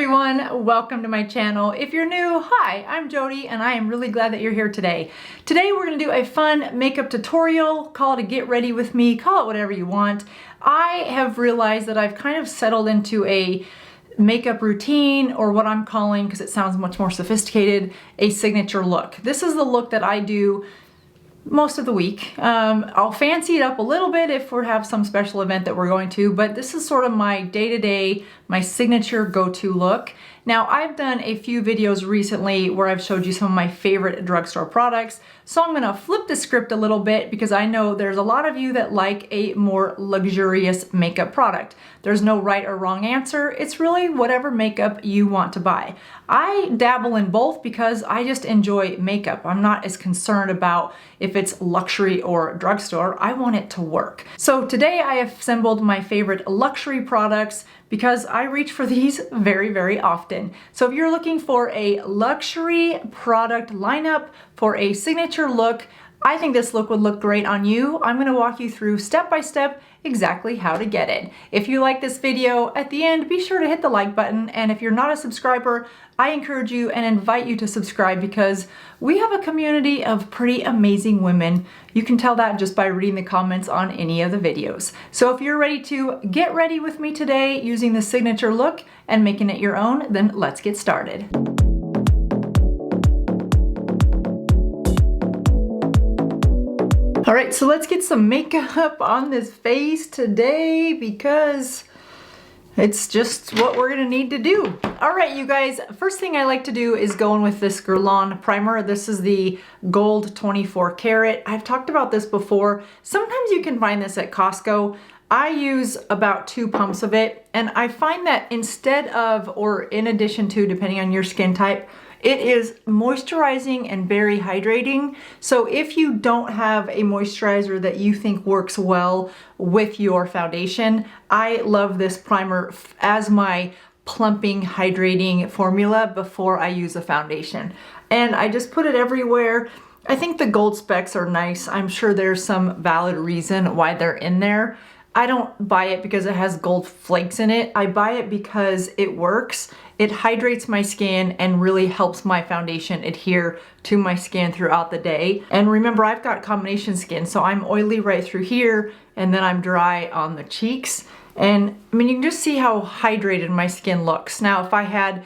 everyone, welcome to my channel. If you're new, hi, I'm Jody and I am really glad that you're here today. Today we're going to do a fun makeup tutorial, call it a get ready with me, call it whatever you want. I have realized that I've kind of settled into a makeup routine, or what I'm calling, because it sounds much more sophisticated, a signature look. This is the look that I do most of the week. I'll fancy it up a little bit if we have some special event that we're going to, but this is sort of my day-to-day, my signature go-to look. Now, I've done a few videos recently where I've showed you some of my favorite drugstore products, so I'm gonna flip the script a little bit because I know there's a lot of you that like a more luxurious makeup product. There's no right or wrong answer. It's really whatever makeup you want to buy. I dabble in both because I just enjoy makeup. I'm not as concerned about if it's luxury or drugstore. I want it to work. So today I have assembled my favorite luxury products because I reach for these very, very often. So if you're looking for a luxury product lineup for a signature look, I think this look would look great on you. I'm gonna walk you through step by step exactly how to get it. If you like this video, at the end, be sure to hit the like button. And if you're not a subscriber, I encourage you and invite you to subscribe because we have a community of pretty amazing women. You can tell that just by reading the comments on any of the videos. So if you're ready to get ready with me today using the signature look and making it your own, then let's get started. All right, so let's get some makeup on this face today because it's just what we're gonna need to do. All right, you guys, first thing I like to do is go in with this Guerlain primer. This is the Gold 24 Karat. I've talked about this before. Sometimes you can find this at Costco. I use about 2 pumps of it, and I find that instead of, or in addition to, depending on your skin type, it is moisturizing and very hydrating. So if you don't have a moisturizer that you think works well with your foundation, I love this primer as my plumping, hydrating formula before I use a foundation. And I just put it everywhere. I think the gold specks are nice. I'm sure there's some valid reason why they're in there. I don't buy it because it has gold flakes in it. I buy it because it works. It hydrates my skin and really helps my foundation adhere to my skin throughout the day. And remember, I've got combination skin, so I'm oily right through here and then I'm dry on the cheeks. And I mean, you can just see how hydrated my skin looks. Now, if I had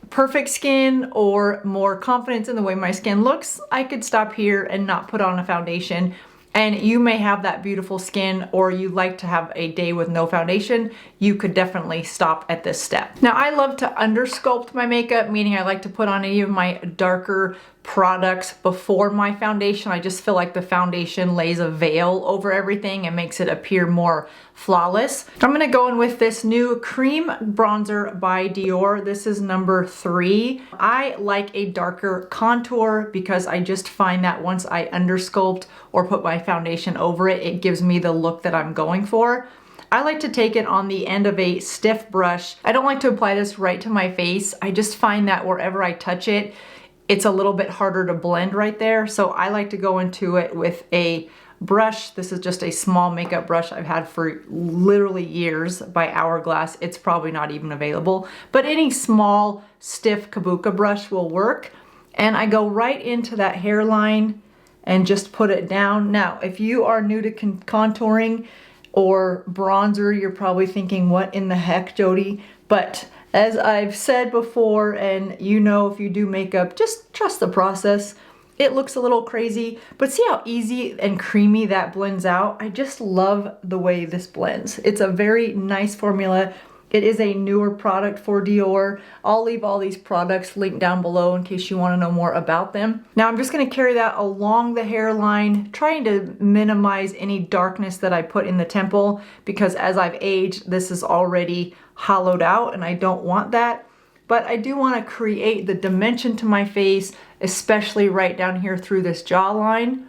perfect skin or more confidence in the way my skin looks, I could stop here and not put on a foundation. And you may have that beautiful skin, or you like to have a day with no foundation, you could definitely stop at this step. Now, I love to undersculpt my makeup, meaning I like to put on any of my darker products before my foundation. I just feel like the foundation lays a veil over everything and makes it appear more flawless. I'm gonna go in with this new cream bronzer by Dior. This is number 3. I like a darker contour because I just find that once I undersculpt or put my foundation over it, it gives me the look that I'm going for. I like to take it on the end of a stiff brush. I don't like to apply this right to my face. I just find that wherever I touch it, it's a little bit harder to blend right there. So I like to go into it with a brush. This is just a small makeup brush I've had for literally years by Hourglass. It's probably not even available, but any small stiff kabuki brush will work. And I go right into that hairline and just put it down. Now, if you are new to contouring or bronzer, you're probably thinking, what in the heck, Jody? But as I've said before, and you know, if you do makeup, just trust the process. It looks a little crazy, but see how easy and creamy that blends out? I just love the way this blends. It's a very nice formula. It is a newer product for Dior. I'll leave all these products linked down below in case you want to know more about them. Now I'm just going to carry that along the hairline, trying to minimize any darkness that I put in the temple because as I've aged, this is already hollowed out and I don't want that. But I do want to create the dimension to my face, especially right down here through this jawline.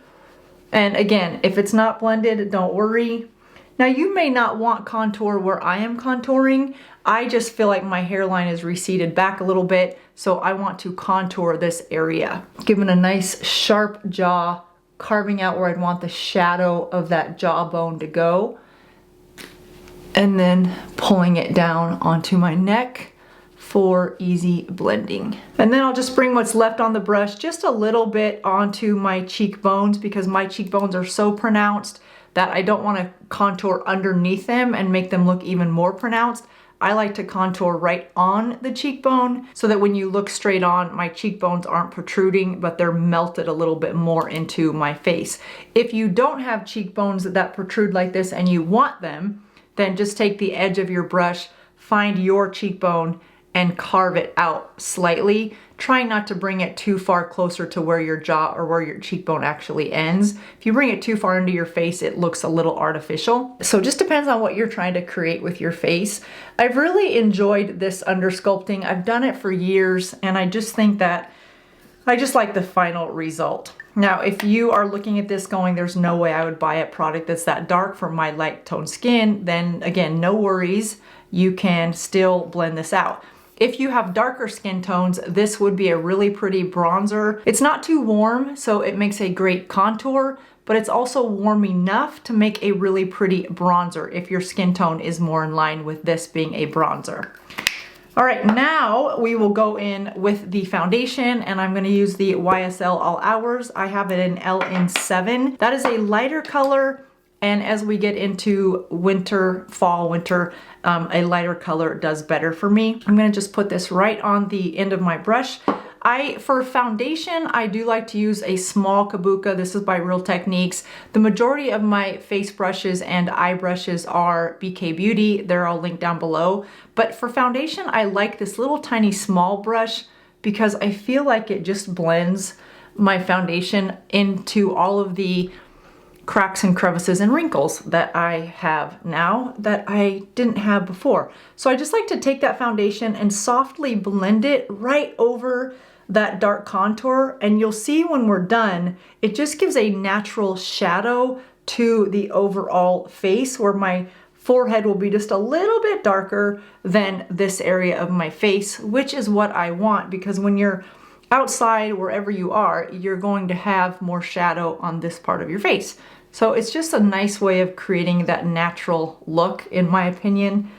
And again, if it's not blended, don't worry. Now you may not want contour where I am contouring. I just feel like my hairline is receded back a little bit, so I want to contour this area. Giving a nice sharp jaw, carving out where I'd want the shadow of that jawbone to go. And then pulling it down onto my neck, for easy blending. And then I'll just bring what's left on the brush just a little bit onto my cheekbones because my cheekbones are so pronounced that I don't want to contour underneath them and make them look even more pronounced. I like to contour right on the cheekbone so that when you look straight on, my cheekbones aren't protruding, but they're melted a little bit more into my face. If you don't have cheekbones that protrude like this and you want them, then just take the edge of your brush, find your cheekbone, and carve it out slightly. Try not to bring it too far closer to where your jaw or where your cheekbone actually ends. If you bring it too far into your face, it looks a little artificial. So it just depends on what you're trying to create with your face. I've really enjoyed this undersculpting. I've done it for years, and I just think that I just like the final result. Now, if you are looking at this going, there's no way I would buy a product that's that dark for my light toned skin, then again, no worries. You can still blend this out. If you have darker skin tones, this would be a really pretty bronzer. It's not too warm, so it makes a great contour, but it's also warm enough to make a really pretty bronzer if your skin tone is more in line with this being a bronzer. All right, now we will go in with the foundation, and I'm gonna use the YSL All Hours. I have it in LN7. That is a lighter color. And as we get into winter, fall, winter, a lighter color does better for me. I'm gonna just put this right on the end of my brush. For foundation, I do like to use a small kabuka. This is by Real Techniques. The majority of my face brushes and eye brushes are BK Beauty. They're all linked down below. But for foundation, I like this little tiny small brush because I feel like it just blends my foundation into all of the cracks and crevices and wrinkles that I have now that I didn't have before. So I just like to take that foundation and softly blend it right over that dark contour, and you'll see when we're done, it just gives a natural shadow to the overall face where my forehead will be just a little bit darker than this area of my face, which is what I want because when you're outside, wherever you are, you're going to have more shadow on this part of your face. So it's just a nice way of creating that natural look, in my opinion.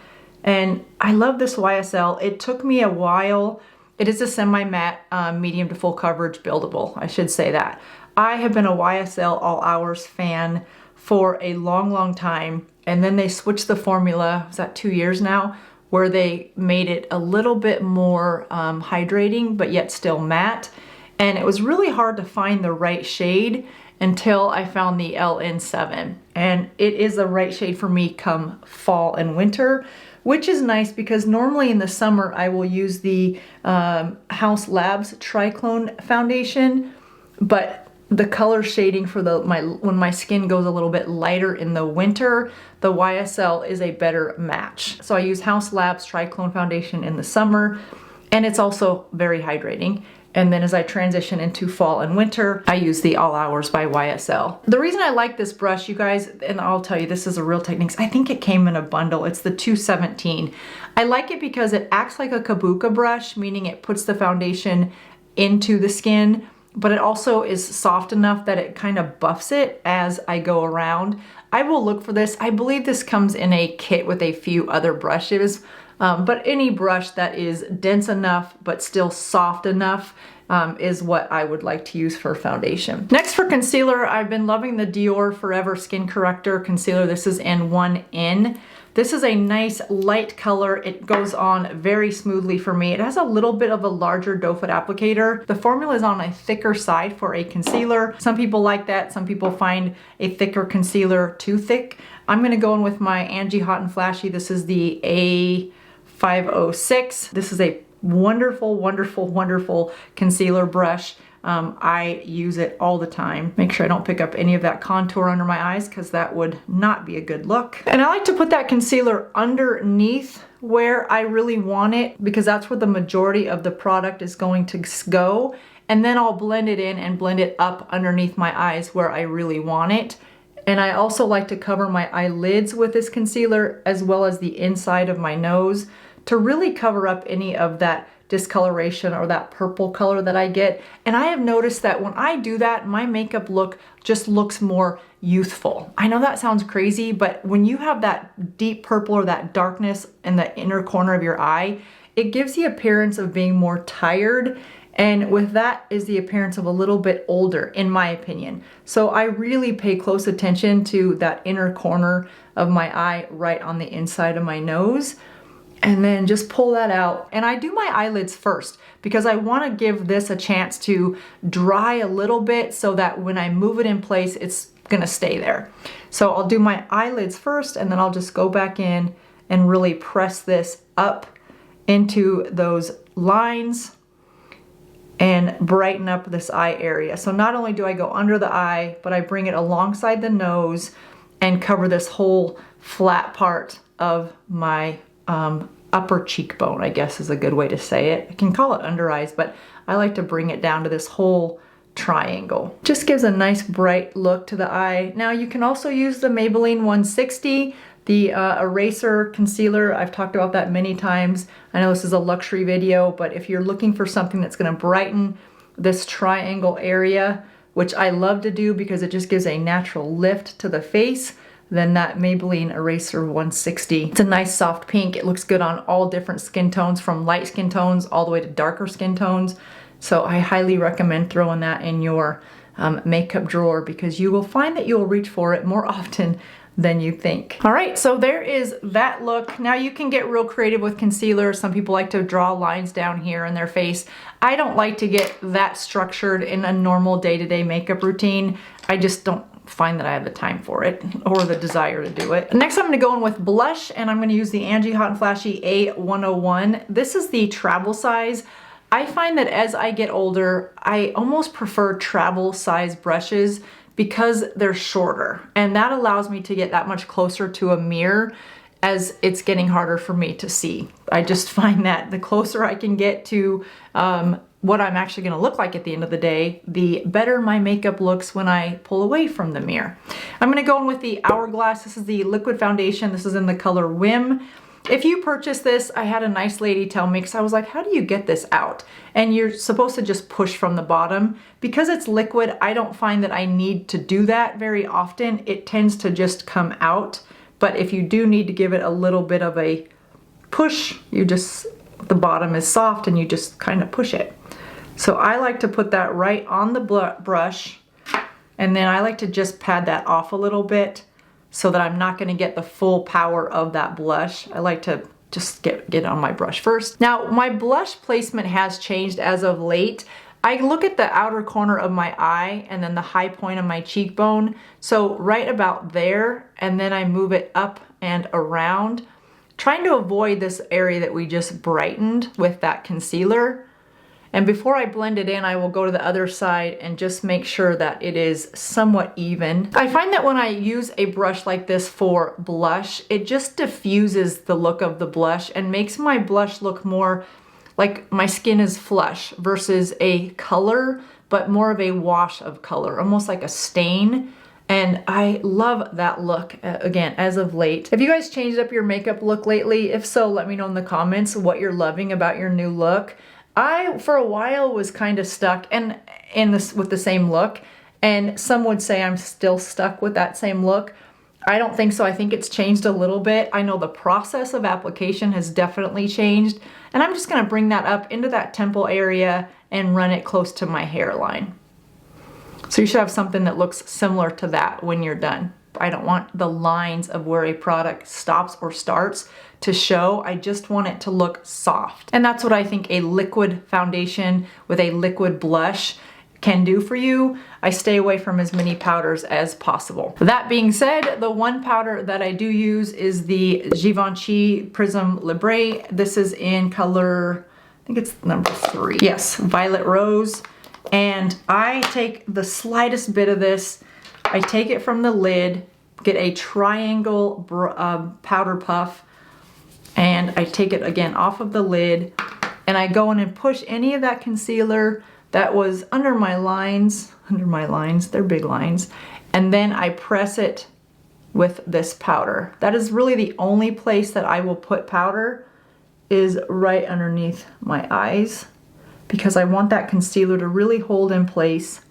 And I love this YSL. It took me a while. It is a semi-matte, medium to full coverage buildable, I should say that. I have been a YSL All Hours fan for a long, long time. And then they switched the formula, is that 2 years now, where they made it a little bit more hydrating, but yet still matte. And it was really hard to find the right shade until I found the LN7. And it is the right shade for me come fall and winter, which is nice because normally in the summer I will use the House Labs Triclone foundation, but the color shading for when my skin goes a little bit lighter in the winter, the YSL is a better match. So I use House Labs Triclone foundation in the summer, and it's also very hydrating. And then as I transition into fall and winter, I use the All Hours by YSL. The reason I like this brush, you guys, and I'll tell you, this is a Real Techniques. I think it came in a bundle. It's the 217. I like it because it acts like a kabuka brush, meaning it puts the foundation into the skin, but it also is soft enough that it kind of buffs it as I go around. I will look for this. I believe this comes in a kit with a few other brushes. But any brush that is dense enough but still soft enough is what I would like to use for foundation. Next for concealer, I've been loving the Dior Forever Skin Corrector Concealer. This is in 1N. This is a nice light color. It goes on very smoothly for me. It has a little bit of a larger doe foot applicator. The formula is on a thicker side for a concealer. Some people like that. Some people find a thicker concealer too thick. I'm gonna go in with my Angie Hot and Flashy. This is the A506. This is a wonderful, wonderful, wonderful concealer brush. I use it all the time. Make sure I don't pick up any of that contour under my eyes because that would not be a good look. And I like to put that concealer underneath where I really want it because that's where the majority of the product is going to go. And then I'll blend it in and blend it up underneath my eyes where I really want it. And I also like to cover my eyelids with this concealer as well as the inside of my nose to really cover up any of that discoloration or that purple color that I get. And I have noticed that when I do that, my makeup look just looks more youthful. I know that sounds crazy, but when you have that deep purple or that darkness in the inner corner of your eye, it gives the appearance of being more tired. And with that is the appearance of a little bit older, in my opinion. So I really pay close attention to that inner corner of my eye right on the inside of my nose. And then just pull that out. And I do my eyelids first because I want to give this a chance to dry a little bit so that when I move it in place, it's gonna stay there. So I'll do my eyelids first, and then I'll just go back in and really press this up into those lines and brighten up this eye area. So not only do I go under the eye, but I bring it alongside the nose and cover this whole flat part of my upper cheekbone, I guess is a good way to say it. I can call it under eyes, but I like to bring it down to this whole triangle. Just gives a nice bright look to the eye. Now you can also use the Maybelline 160, the eraser concealer. I've talked about that many times. I know this is a luxury video, but if you're looking for something that's gonna brighten this triangle area, which I love to do because it just gives a natural lift to the face, then that Maybelline Eraser 160. It's a nice soft pink. It looks good on all different skin tones, from light skin tones all the way to darker skin tones. So I highly recommend throwing that in your makeup drawer because you will find that you'll reach for it more often than you think. All right, so there is that look. Now you can get real creative with concealer. Some people like to draw lines down here in their face. I don't like to get that structured in a normal day-to-day makeup routine. I just don't find that I have the time for it or the desire to do it. Next, I'm gonna go in with blush, and I'm gonna use the Angie Hot and Flashy A101. This is the travel size. I find that as I get older, I almost prefer travel size brushes because they're shorter, and that allows me to get that much closer to a mirror as it's getting harder for me to see. I just find that the closer I can get to what I'm actually gonna look like at the end of the day, the better my makeup looks when I pull away from the mirror. I'm gonna go in with the Hourglass. This is the liquid foundation. This is in the color Whim. If you purchase this, I had a nice lady tell me, because I was like, how do you get this out? And you're supposed to just push from the bottom. Because it's liquid, I don't find that I need to do that very often. It tends to just come out. But if you do need to give it a little bit of a push, the bottom is soft and you just kind of push it. So I like to put that right on the brush, and then I like to just pad that off a little bit so that I'm not gonna get the full power of that blush. I like to just get on my brush first. Now, my blush placement has changed as of late. I look at the outer corner of my eye and then the high point of my cheekbone. So right about there, and then I move it up and around, trying to avoid this area that we just brightened with that concealer. And before I blend it in, I will go to the other side and just make sure that it is somewhat even. I find that when I use a brush like this for blush, it just diffuses the look of the blush and makes my blush look more like my skin is flush versus a color, but more of a wash of color, almost like a stain. And I love that look, again, as of late. Have you guys changed up your makeup look lately? If so, let me know in the comments what you're loving about your new look. I, for a while, was kind of stuck with the same look, and some would say I'm still stuck with that same look. I don't think so. I think it's changed a little bit. I know the process of application has definitely changed, and I'm just gonna bring that up into that temple area and run it close to my hairline. So you should have something that looks similar to that when you're done. I don't want the lines of where a product stops or starts to show. I just want it to look soft. And that's what I think a liquid foundation with a liquid blush can do for you. I stay away from as many powders as possible. That being said, the one powder that I do use is the Givenchy Prism Libre. This is in color, I think it's number 3. Yes, Violet Rose. And I take the slightest bit of this, I take it from the lid, get a triangle powder puff, and I take it again off of the lid, and I go in and push any of that concealer that was under my lines, they're big lines, and then I press it with this powder. That is really the only place that I will put powder, is right underneath my eyes, because I want that concealer to really hold in place.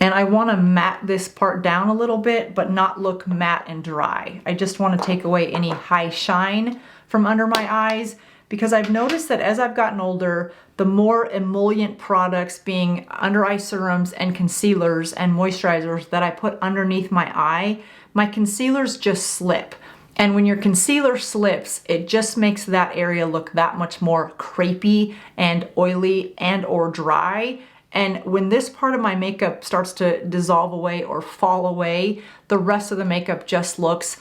And I want to matte this part down a little bit, but not look matte and dry. I just want to take away any high shine from under my eyes, because I've noticed that as I've gotten older, the more emollient products, being under eye serums and concealers and moisturizers, that I put underneath my eye, my concealers just slip. And when your concealer slips, it just makes that area look that much more crepey and oily and or dry. And when this part of my makeup starts to dissolve away or fall away, the rest of the makeup just looks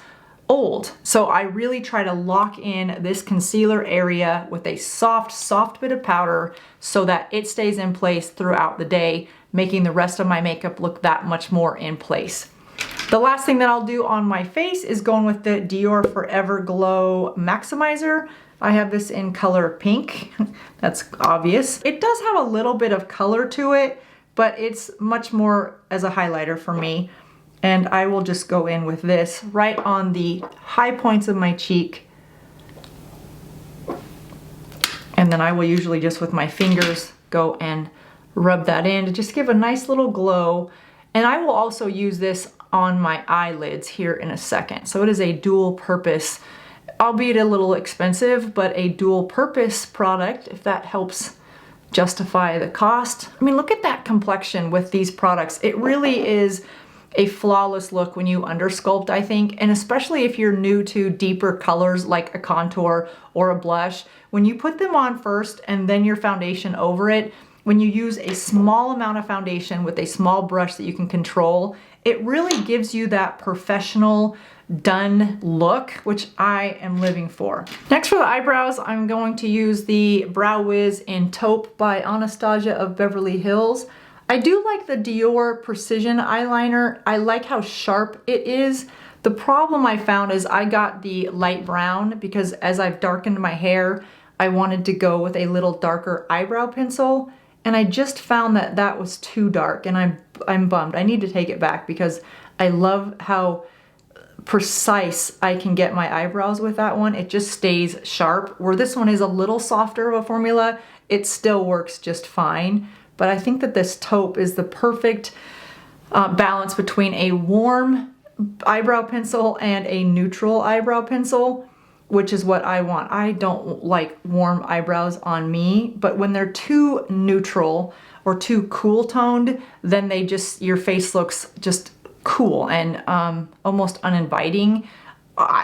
old. So I really try to lock in this concealer area with a soft bit of powder so that it stays in place throughout the day, making the rest of my makeup look that much more in place. The last thing that I'll do on my face is going with the Dior Forever Glow Maximizer. I have this in color pink. That's obvious. It does have a little bit of color to it, but it's much more as a highlighter for me. And I will just go in with this right on the high points of my cheek. And then I will usually just with my fingers go and rub that in to just give a nice little glow. And I will also use this on my eyelids here in a second. So it is a dual purpose, albeit a little expensive, but a dual purpose product, if that helps justify the cost. I mean, look at that complexion with these products. It really is a flawless look when you undersculpt, I think, and especially if you're new to deeper colors like a contour or a blush. When you put them on first and then your foundation over it, when you use a small amount of foundation with a small brush that you can control, it really gives you that professional done look, which I am living for. Next for the eyebrows, I'm going to use the Brow Wiz in Taupe by Anastasia of Beverly Hills. I do like the Dior Precision eyeliner. I like how sharp it is. The problem I found is I got the light brown because as I've darkened my hair, I wanted to go with a little darker eyebrow pencil. And I just found that that was too dark, and I'm bummed. I need to take it back because I love how precise I can get my eyebrows with that one. It just stays sharp. Where this one is a little softer of a formula, it still works just fine. But I think that this taupe is the perfect balance between a warm eyebrow pencil and a neutral eyebrow pencil, which is what I want. I don't like warm eyebrows on me, but when they're too neutral or too cool toned, then they just, your face looks just cool and almost uninviting.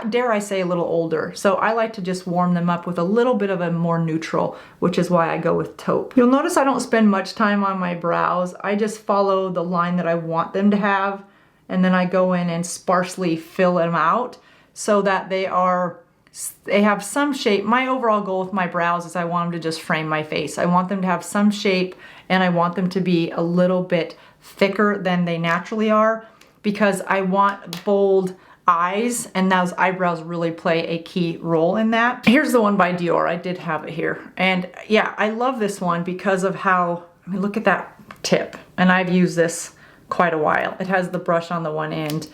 Dare I say a little older. So I like to just warm them up with a little bit of a more neutral, which is why I go with taupe. You'll notice I don't spend much time on my brows. I just follow the line that I want them to have, and then I go in and sparsely fill them out so that they have some shape. My overall goal with my brows is I want them to just frame my face. I want them to have some shape, and I want them to be a little bit thicker than they naturally are because I want bold eyes, and those eyebrows really play a key role in that. Here's the one by Dior. I did have it here. And yeah, I love this one because of how, I mean, look at that tip. And I've used this quite a while. It has the brush on the one end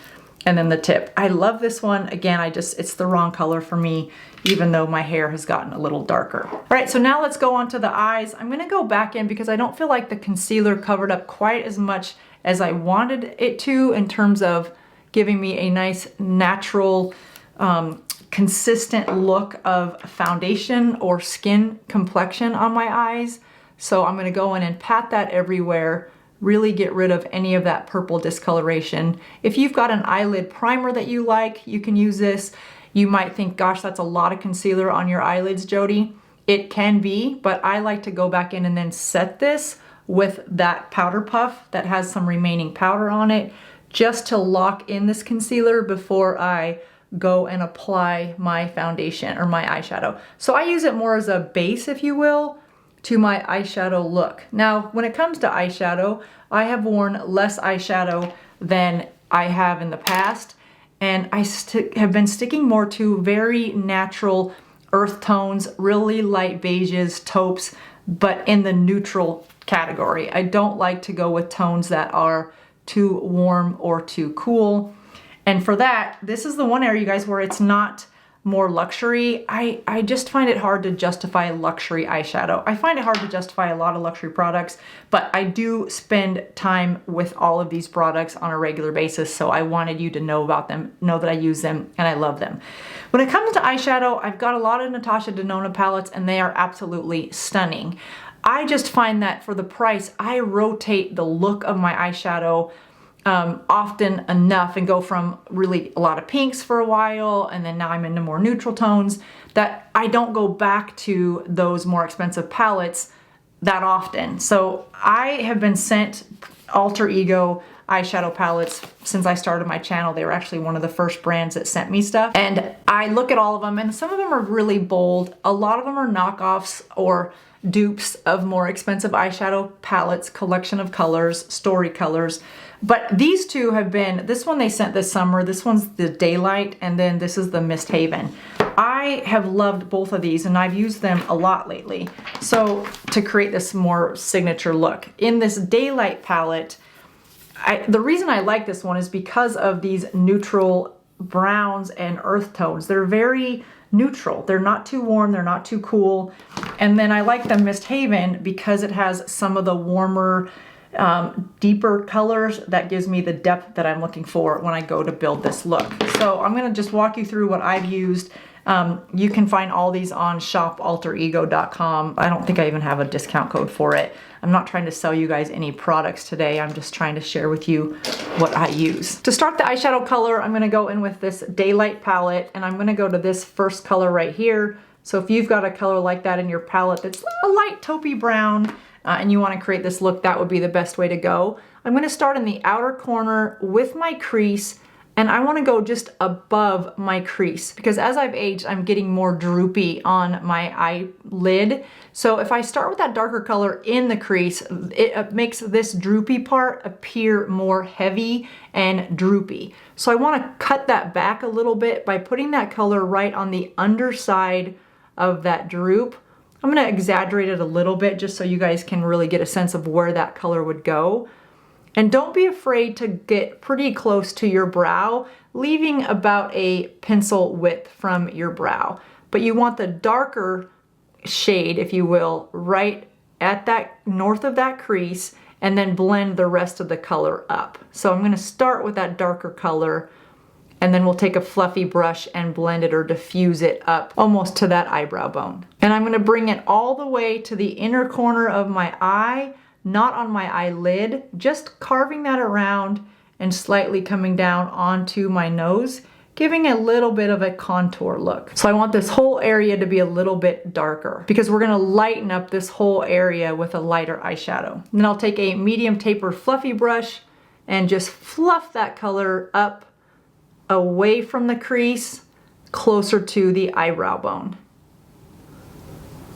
and then the tip. I love this one. Again, it's the wrong color for me, even though my hair has gotten a little darker. All right, so now let's go on to the eyes. I'm gonna go back in because I don't feel like the concealer covered up quite as much as I wanted it to in terms of giving me a nice natural, consistent look of foundation or skin complexion on my eyes. So I'm gonna go in and pat that everywhere, really get rid of any of that purple discoloration. If you've got an eyelid primer that you like, you can use this. You might think, gosh, that's a lot of concealer on your eyelids, Jody. It can be, but I like to go back in and then set this with that powder puff that has some remaining powder on it, just to lock in this concealer before I go and apply my foundation or my eyeshadow. So I use it more as a base, if you will, to my eyeshadow look. Now, when it comes to eyeshadow, I have worn less eyeshadow than I have in the past, and I have been sticking more to very natural earth tones, really light beiges, taupes, but in the neutral category. I don't like to go with tones that are too warm or too cool. And for that, this is the one area, you guys, where it's not more luxury, I just find it hard to justify luxury eyeshadow. I find it hard to justify a lot of luxury products, but I do spend time with all of these products on a regular basis, so I wanted you to know about them, know that I use them, and I love them. When it comes to eyeshadow, I've got a lot of Natasha Denona palettes, and they are absolutely stunning. I just find that for the price, I rotate the look of my eyeshadow often enough and go from really a lot of pinks for a while, and then now I'm into more neutral tones, that I don't go back to those more expensive palettes that often. So I have been sent Alter Ego eyeshadow palettes since I started my channel. They were actually one of the first brands that sent me stuff, and I look at all of them, and some of them are really bold. A lot of them are knockoffs or dupes of more expensive eyeshadow palettes, collection of colors, story colors. But these two have been, this one they sent this summer, this one's the Daylight, and then this is the Mist Haven. I have loved both of these, and I've used them a lot lately. So to create this more signature look. In this Daylight palette, the reason I like this one is because of these neutral browns and earth tones. They're very neutral. They're not too warm, they're not too cool. And then I like the Mist Haven because it has some of the warmer, deeper colors that gives me the depth that I'm looking for when I go to build this look. So I'm gonna just walk you through what I've used. You can find all these on shopalterego.com. I don't think I even have a discount code for it. I'm not trying to sell you guys any products today. I'm just trying to share with you what I use. To start the eyeshadow color, I'm gonna go in with this Daylight palette, and I'm gonna go to this first color right here. So if you've got a color like that in your palette that's a light taupey brown, and you want to create this look, that would be the best way to go. I'm going to start in the outer corner with my crease, and I want to go just above my crease because as I've aged, I'm getting more droopy on my eyelid. So if I start with that darker color in the crease, it makes this droopy part appear more heavy and droopy. So I want to cut that back a little bit by putting that color right on the underside of that droop. I'm gonna exaggerate it a little bit just so you guys can really get a sense of where that color would go. And don't be afraid to get pretty close to your brow, leaving about a pencil width from your brow. But you want the darker shade, if you will, right at that north of that crease, and then blend the rest of the color up. So I'm gonna start with that darker color, and then we'll take a fluffy brush and blend it or diffuse it up almost to that eyebrow bone. And I'm gonna bring it all the way to the inner corner of my eye, not on my eyelid, just carving that around and slightly coming down onto my nose, giving a little bit of a contour look. So I want this whole area to be a little bit darker because we're gonna lighten up this whole area with a lighter eyeshadow. And then I'll take a medium tapered fluffy brush and just fluff that color up away from the crease, closer to the eyebrow bone.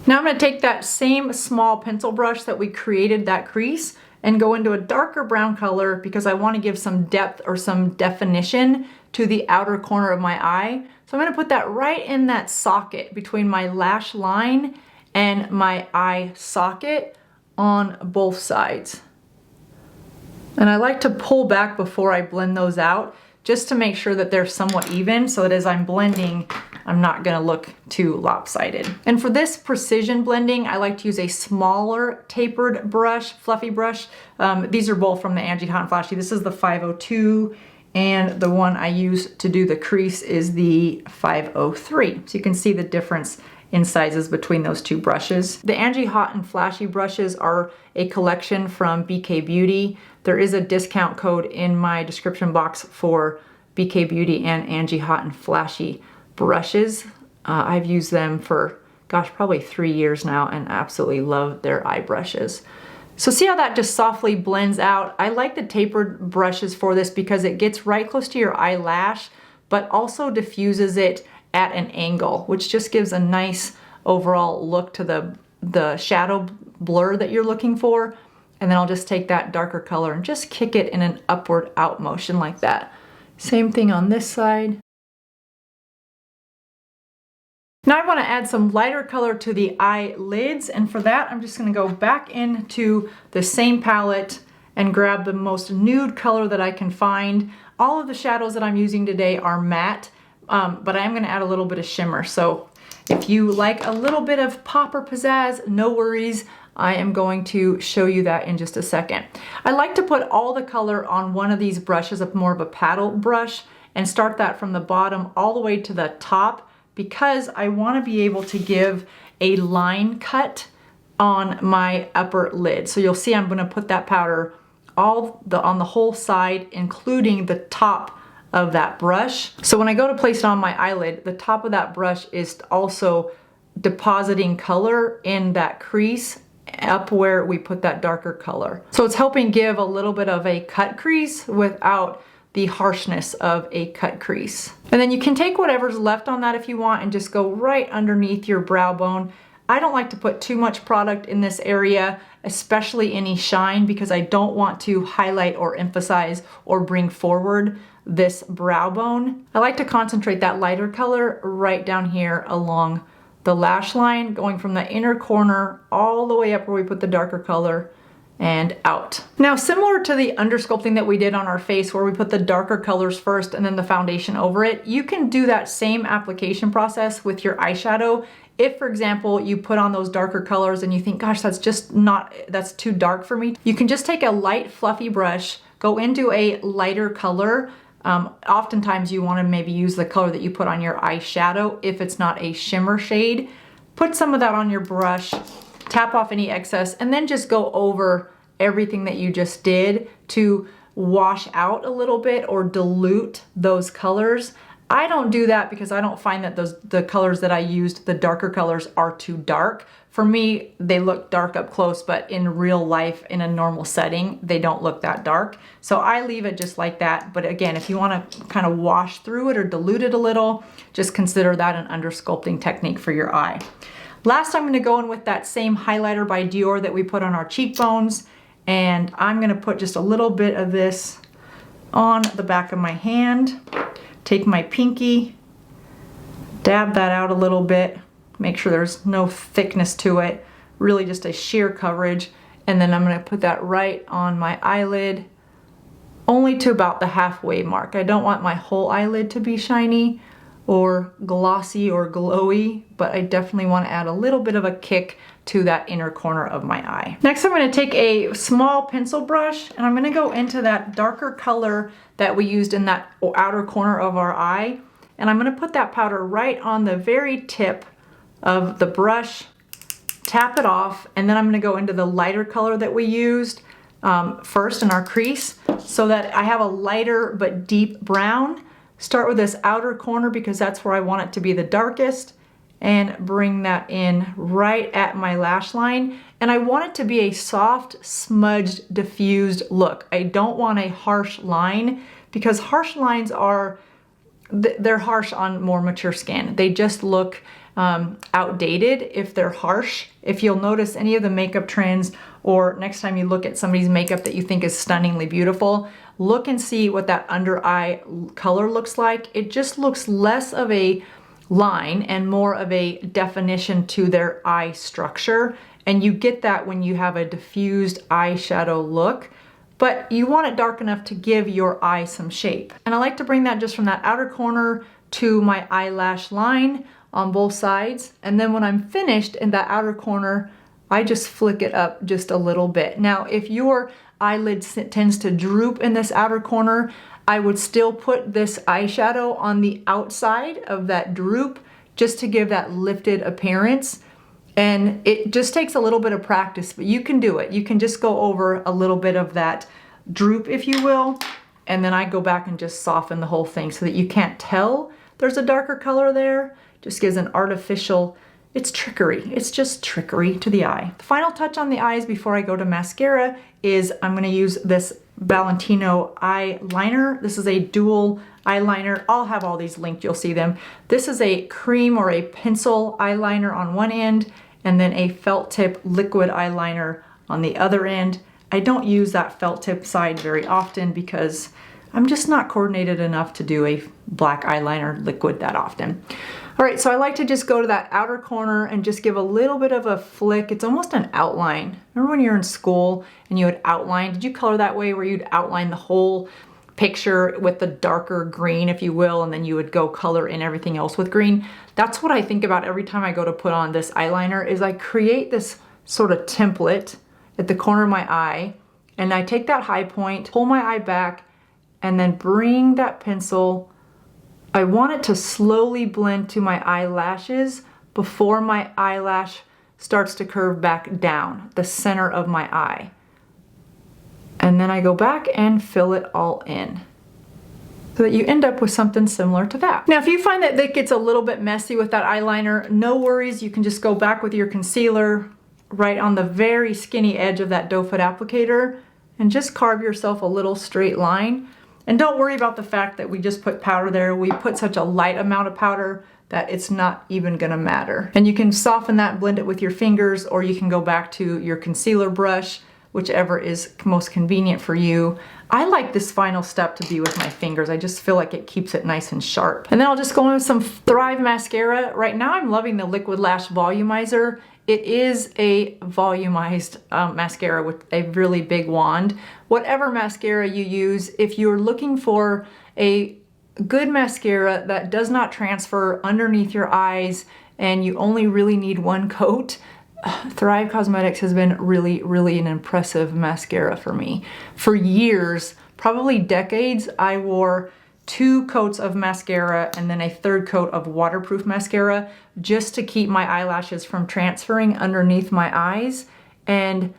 Now I'm going to take that same small pencil brush that we created that crease and go into a darker brown color because I want to give some depth or some definition to the outer corner of my eye. So I'm going to put that right in that socket between my lash line and my eye socket on both sides. And I like to pull back before I blend those out, just to make sure that they're somewhat even so that as I'm blending, I'm not gonna look too lopsided. And for this precision blending, I like to use a smaller tapered brush, fluffy brush. These are both from the Angie Hot and Flashy. This is the 502, and the one I use to do the crease is the 503. So you can see the difference in sizes between those two brushes. The Angie Hot and Flashy brushes are a collection from BK Beauty. There is a discount code in my description box for BK Beauty and Angie Hot and Flashy brushes. I've used them for, gosh, probably 3 years now and absolutely love their eye brushes. So see how that just softly blends out? I like the tapered brushes for this because it gets right close to your eyelash, but also diffuses it at an angle, which just gives a nice overall look to the shadow blur that you're looking for. And then I'll just take that darker color and just kick it in an upward out motion like that. Same thing on this side. Now I want to add some lighter color to the eyelids, and for that I'm just going to go back into the same palette and grab the most nude color that I can find. All of the shadows that I'm using today are matte. but I'm gonna add a little bit of shimmer. So if you like a little bit of pop or pizzazz, no worries. I am going to show you that in just a second. I like to put all the color on one of these brushes, more of a paddle brush, and start that from the bottom all the way to the top, because I want to be able to give a line cut on my upper lid. So you'll see I'm going to put that powder on the whole side, including the top of that brush. So when I go to place it on my eyelid, the top of that brush is also depositing color in that crease up where we put that darker color. So it's helping give a little bit of a cut crease without the harshness of a cut crease. And then you can take whatever's left on that if you want and just go right underneath your brow bone. I don't like to put too much product in this area, especially any shine, because I don't want to highlight or emphasize or bring forward this brow bone. I like to concentrate that lighter color right down here along the lash line, going from the inner corner all the way up where we put the darker color and out. Now, similar to the undersculpting that we did on our face where we put the darker colors first and then the foundation over it, you can do that same application process with your eyeshadow. If, for example, you put on those darker colors and you think, gosh, that's too dark for me, you can just take a light fluffy brush, go into a lighter color. Oftentimes you want to maybe use the color that you put on your eyeshadow if it's not a shimmer shade. Put some of that on your brush, tap off any excess, and then just go over everything that you just did to wash out a little bit or dilute those colors. I don't do that because I don't find that the colors that I used, the darker colors, are too dark. For me, they look dark up close, but in real life, in a normal setting, they don't look that dark. So I leave it just like that. But again, if you want to kind of wash through it or dilute it a little, just consider that an undersculpting technique for your eye. Last, I'm going to go in with that same highlighter by Dior that we put on our cheekbones. And I'm going to put just a little bit of this on the back of my hand. Take my pinky, dab that out a little bit. Make sure there's no thickness to it, really just a sheer coverage. And then I'm going to put that right on my eyelid, only to about the halfway mark. I don't want my whole eyelid to be shiny or glossy or glowy, but I definitely want to add a little bit of a kick to that inner corner of my eye. Next, I'm going to take a small pencil brush and I'm going to go into that darker color that we used in that outer corner of our eye. And I'm going to put that powder right on the very tip of the brush, tap it off, and then I'm going to go into the lighter color that we used first in our crease so that I have a lighter but deep brown. Start with this outer corner because that's where I want it to be the darkest, and bring that in right at my lash line. And I want it to be a soft, smudged, diffused look. I don't want a harsh line because harsh lines they're harsh on more mature skin. They just look outdated if they're harsh. If you'll notice any of the makeup trends, or next time you look at somebody's makeup that you think is stunningly beautiful, look and see what that under eye color looks like. It just looks less of a line and more of a definition to their eye structure. And you get that when you have a diffused eyeshadow look, but you want it dark enough to give your eye some shape. And I like to bring that just from that outer corner to my eyelash line on both sides. And then when I'm finished in that outer corner, I just flick it up just a little bit. Now, if your eyelid tends to droop in this outer corner, I would still put this eyeshadow on the outside of that droop just to give that lifted appearance. And it just takes a little bit of practice, but you can do it. You can just go over a little bit of that droop, if you will, and then I go back and just soften the whole thing so that you can't tell there's a darker color there. Just gives an artificial, it's trickery. It's just trickery to the eye. The final touch on the eyes before I go to mascara is I'm gonna use this Valentino eyeliner. This is a dual eyeliner. I'll have all these linked, you'll see them. This is a cream or a pencil eyeliner on one end, and then a felt tip liquid eyeliner on the other end. I don't use that felt tip side very often because I'm just not coordinated enough to do a black eyeliner liquid that often. All right, so I like to just go to that outer corner and just give a little bit of a flick. It's almost an outline. Remember when you're in school and you would outline? Did you color that way where you'd outline the whole picture with the darker green, if you will, and then you would go color in everything else with green. That's what I think about every time I go to put on this eyeliner, is I create this sort of template at the corner of my eye, and I take that high point, pull my eye back, and then bring that pencil. I want it to slowly blend to my eyelashes before my eyelash starts to curve back down, the center of my eye. And then I go back and fill it all in so that you end up with something similar to that. Now, if you find that it gets a little bit messy with that eyeliner, no worries. You can just go back with your concealer right on the very skinny edge of that doe foot applicator and just carve yourself a little straight line. And don't worry about the fact that we just put powder there. We put such a light amount of powder that it's not even gonna matter. And you can soften that, blend it with your fingers, or you can go back to your concealer brush, whichever is most convenient for you. I like this final step to be with my fingers. I just feel like it keeps it nice and sharp. And then I'll just go in with some Thrive mascara. Right now I'm loving the Liquid Lash Volumizer. It is a volumized mascara with a really big wand. Whatever mascara you use, if you're looking for a good mascara that does not transfer underneath your eyes and you only really need one coat, Thrive Cosmetics has been really an impressive mascara for me. For years, probably decades, I wore 2 coats of mascara and then a 3rd coat of waterproof mascara just to keep my eyelashes from transferring underneath my eyes. And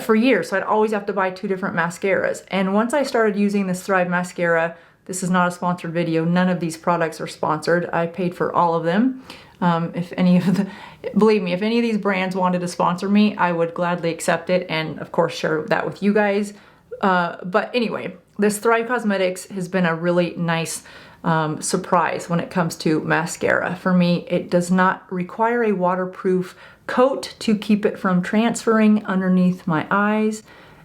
for years, so I'd always have to buy 2 different mascaras. And once I started using this Thrive mascara, this is not a sponsored video. None of these products are sponsored. I paid for all of them. Believe me, if any of these brands wanted to sponsor me, I would gladly accept it and of course share that with you guys. But anyway, this Thrive Cosmetics has been a really nice surprise when it comes to mascara. For me, it does not require a waterproof coat to keep it from transferring underneath my eyes.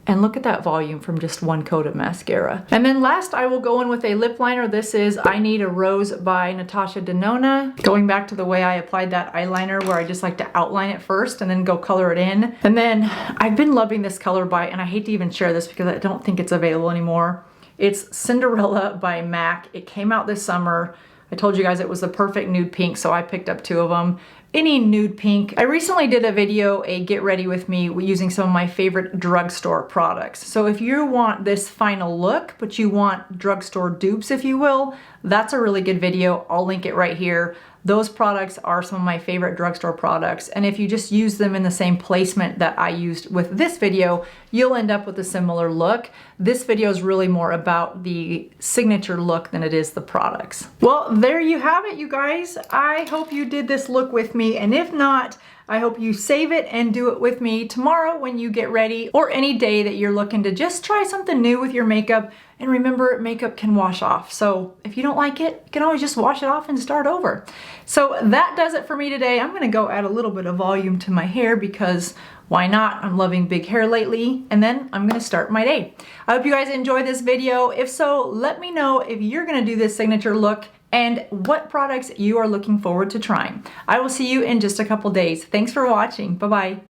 And look at that volume from just 1 coat of mascara. And then last, I will go in with a lip liner. This is I Need a Rose by Natasha Denona. Going back to the way I applied that eyeliner, where I just like to outline it first and then go color it in. And then I've been loving this color by, and I hate to even share this because I don't think it's available anymore. It's Cinderella by MAC. It came out this summer. I told you guys it was the perfect nude pink, so I picked up 2 of them. Any nude pink. I recently did a video, a get ready with me, using some of my favorite drugstore products. So if you want this final look, but you want drugstore dupes, if you will, that's a really good video. I'll link it right here. Those products are some of my favorite drugstore products. And if you just use them in the same placement that I used with this video, you'll end up with a similar look. This video is really more about the signature look than it is the products. Well, there you have it, you guys. I hope you did this look with me. And if not, I hope you save it and do it with me tomorrow when you get ready, or any day that you're looking to just try something new with your makeup. And remember, makeup can wash off. So if you don't like it, you can always just wash it off and start over. So that does it for me today. I'm gonna go add a little bit of volume to my hair because why not? I'm loving big hair lately. And then I'm gonna start my day. I hope you guys enjoyed this video. If so, let me know if you're gonna do this signature look and what products you are looking forward to trying. I will see you in just a couple days. Thanks for watching. Bye-bye.